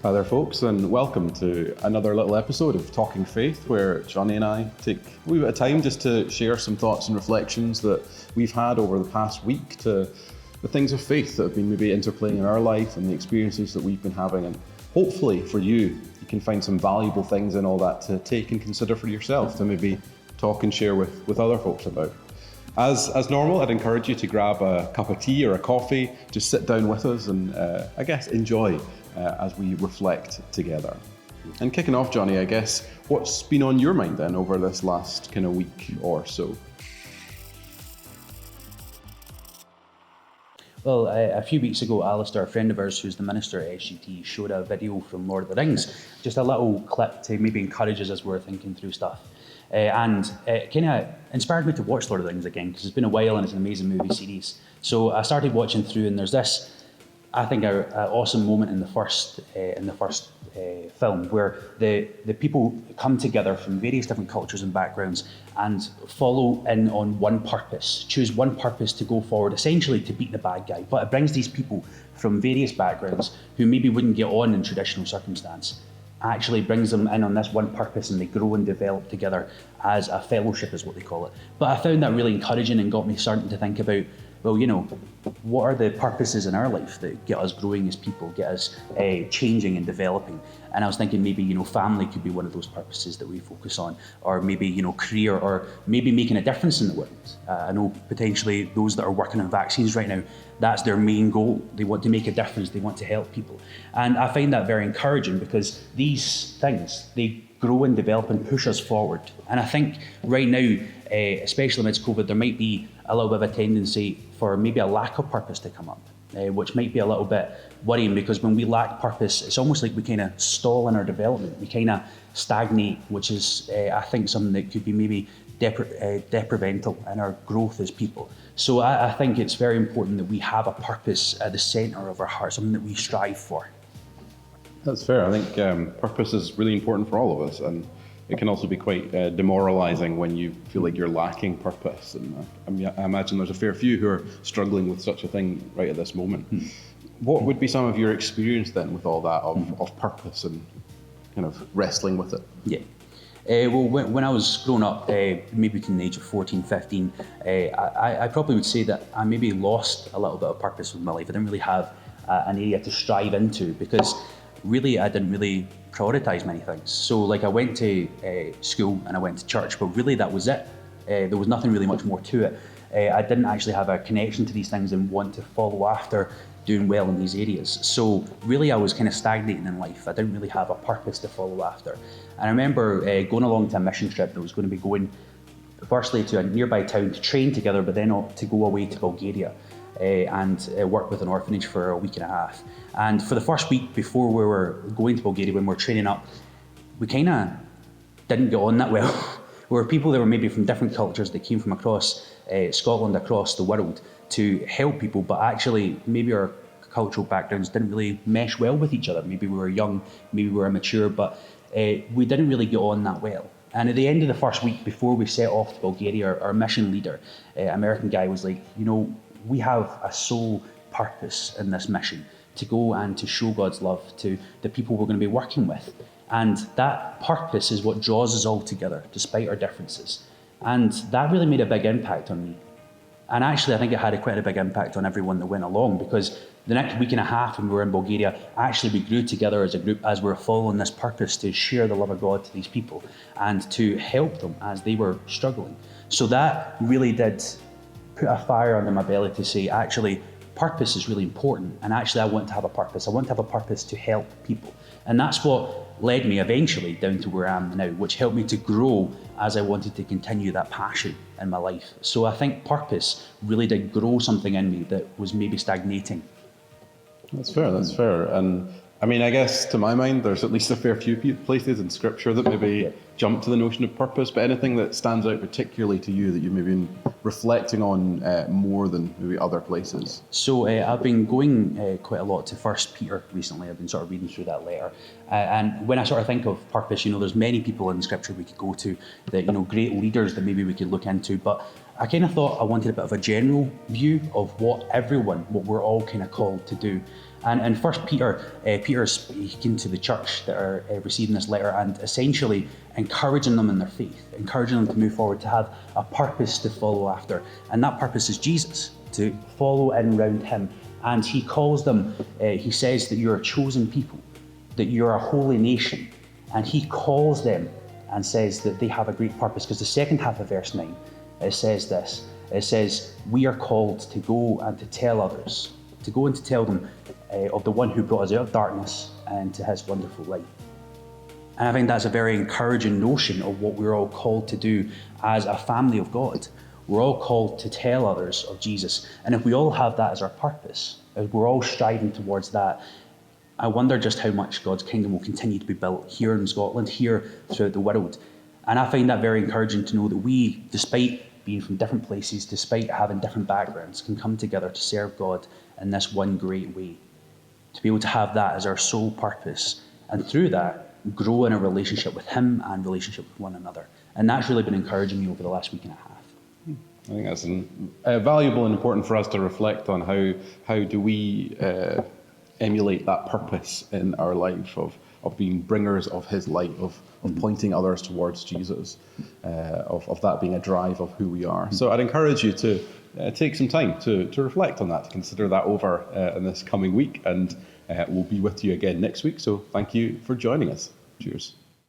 Hi there, folks, and welcome to another little episode of Talking Faith, where Johnny and I take a wee bit of time just to share some thoughts and reflections that we've had over the past week to the things of faith that have been maybe interplaying in our life and the experiences that we've been having. And hopefully for you can find some valuable things in all that to take and consider for yourself, to maybe talk and share with other folks about. As normal, I'd encourage you to grab a cup of tea or a coffee, just sit down with us and I guess enjoy as we reflect together. And kicking off, Johnny, I guess, what's been on your mind then over this last kind of week or so? Well, a few weeks ago, Alistair, a friend of ours who's the minister at SGT, showed a video from Lord of the Rings, just a little clip to maybe encourage us as we're thinking through stuff. And it kind of inspired me to watch Lord of the Rings again, because it's been a while and it's an amazing movie series. So I started watching through, and there's this, I think, an awesome moment in the first film where the people come together from various different cultures and backgrounds and follow in on one purpose, choose one purpose to go forward, essentially to beat the bad guy. But it brings these people from various backgrounds who maybe wouldn't get on in traditional circumstance, actually brings them in on this one purpose, and they grow and develop together as a fellowship, is what they call it. But I found that really encouraging and got me starting to think about, well, you know, what are the purposes in our life that get us growing as people, get us changing and developing? And I was thinking maybe, you know, family could be one of those purposes that we focus on, or maybe, you know, career, or maybe making a difference in the world. I know potentially those that are working on vaccines right now, that's their main goal. They want to make a difference, they want to help people. And I find that very encouraging, because these things, they grow and develop and push us forward. And I think right now, especially amidst COVID, there might be a little bit of a tendency for maybe a lack of purpose to come up, which might be a little bit worrying, because when we lack purpose, it's almost like we kind of stall in our development. We kind of stagnate, which is, I think, something that could be maybe detrimental in our growth as people. So I think it's very important that we have a purpose at the centre of our heart, something that we strive for. That's fair. I think purpose is really important for all of us, and it can also be quite demoralising when you feel like you're lacking purpose. And I imagine there's a fair few who are struggling with such a thing right at this moment. What would be some of your experience then with all that of purpose and kind of wrestling with it? Yeah. Well, when I was growing up, maybe between the age of 14, 15, I probably would say that I maybe lost a little bit of purpose in my life. I didn't really have an area to strive into, because really I didn't really prioritise many things. So like I went to school and I went to church, but really that was it. There was nothing really much more to it. I didn't actually have a connection to these things and want to follow after doing well in these areas. So really I was kind of stagnating in life. I didn't really have a purpose to follow after. And I remember going along to a mission trip that was going to be going firstly to a nearby town to train together, but then to go away to Bulgaria and work with an orphanage for a week and a half. And for the first week before we were going to Bulgaria, when we were training up, we kind of didn't get on that well. We were people that were maybe from different cultures that came from across Scotland, across the world, to help people, but actually maybe our cultural backgrounds didn't really mesh well with each other. Maybe we were young, maybe we were immature, but we didn't really get on that well. And at the end of the first week, before we set off to Bulgaria, our mission leader, American guy, was like, you know, we have a sole purpose in this mission, to go and to show God's love to the people we're going to be working with. And that purpose is what draws us all together, despite our differences. And that really made a big impact on me. And actually, I think it had quite a big impact on everyone that went along, because the next week and a half when we were in Bulgaria, actually we grew together as a group as we were following this purpose to share the love of God to these people and to help them as they were struggling. So that really did put a fire under my belly to say, actually, purpose is really important, and actually I want to have a purpose. I want to have a purpose to help people. And that's what led me eventually down to where I am now, which helped me to grow as I wanted to continue that passion in my life. So I think purpose really did grow something in me that was maybe stagnating. That's fair. And I mean, I guess to my mind, there's at least a fair few places in Scripture that maybe jump to the notion of purpose, but anything that stands out particularly to you that you've maybe been reflecting on more than maybe other places? So I've been going quite a lot to 1 Peter recently. I've been sort of reading through that letter. And when I sort of think of purpose, you know, there's many people in Scripture we could go to, that, you know, great leaders that maybe we could look into, but I kind of thought I wanted a bit of a general view of what we're all kind of called to do. And in First Peter, Peter is speaking to the church that are receiving this letter and essentially encouraging them in their faith, encouraging them to move forward, to have a purpose to follow after. And that purpose is Jesus, to follow in round him. And he calls them, he says that you're a chosen people, that you're a holy nation. And he calls them and says that they have a great purpose, because the second half of verse 9, it says this. It says, we are called to go and to tell others, to go and to tell them of the one who brought us out of darkness and to his wonderful light. And I think that's a very encouraging notion of what we're all called to do as a family of God. We're all called to tell others of Jesus. And if we all have that as our purpose, if we're all striving towards that, I wonder just how much God's kingdom will continue to be built here in Scotland, here throughout the world. And I find that very encouraging to know that we, despite being from different places, despite having different backgrounds, can come together to serve God in this one great way. To be able to have that as our sole purpose, and through that, grow in a relationship with him and relationship with one another. And that's really been encouraging me over the last week and a half. I think that's valuable and important for us to reflect on how do we emulate that purpose in our life of being bringers of his light, of pointing others towards Jesus, of that being a drive of who we are. So I'd encourage you to take some time to reflect on that, to consider that over in this coming week, and we'll be with you again next week. So thank you for joining us. Cheers.